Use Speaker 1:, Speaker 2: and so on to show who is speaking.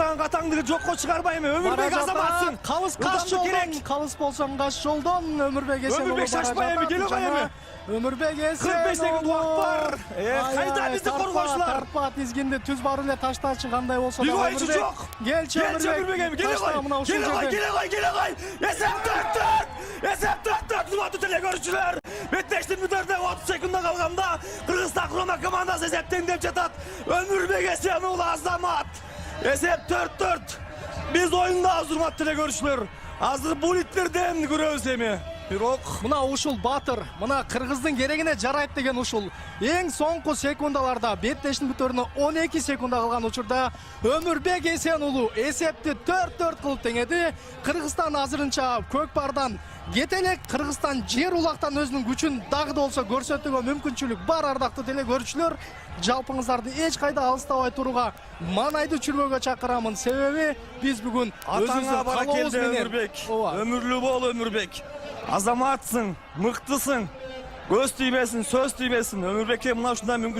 Speaker 1: Атаң атаңды жокко чыгарбайм. Өмүрбек азаматсың.
Speaker 2: Калыс каш жолдон, калыс болсоң каш жолдон Өмүрбек Эсенұлы.
Speaker 1: Өмүрбек шашпай эми, келе кой эми.
Speaker 2: Өмүрбек Эсенұлы.
Speaker 1: 45 секунд убакыт бар. Кайда бизди коргоочулар?
Speaker 2: Тарпа тизгинди түз бар эле таштачы кандай болсо да.
Speaker 1: Бир ойчу жок.
Speaker 2: Келчи Өмүрбек эми,
Speaker 1: келе кой. Эсеп 4-4. Эсеп 4-4. Урматтуу теле көрүүчүлөр. Беттештин мүдөрдө 30 секундда калганда Кыргызстан курама командасы эсептен деп жатат. Өмүрбек Эсенұлы Азамат. Эсеп 4-4. Биз оюндабыз, урматтуу теле көрүүчүлөр. Азыр булиттерден көрөбүз эми. Бирок
Speaker 2: мына ушул батыр, мына кыргыздын керегине жарайт деген ушул. Эң соңку секундаларда беттештин бүтөрүнө 12 секунда калган учурда Өмүрбек Эсенұлы эсепти 4-4 кылып теңеди. Кыргызстан азырынча көк бардан кете элек. Кыргызстан жер улактан өзүнүн күчүн дагы да болсо көрсөтүүгө мүмкүнчүлүк бар, ардактуу теле көрүүчүлөр. Жалпыңыздарды эч кайда алыстабай турууга, маанайды чүрбөөгө чакырамын. Себеби биз бүгүн
Speaker 1: атаңа баракелде Өмүрбек. Өмүрлүү бол Өмүрбек. Азаматсың, мыктысың. Көз тийбесин, сөз тийбесин. Өмүрбекке мына ушундай мүмкүнчүлүк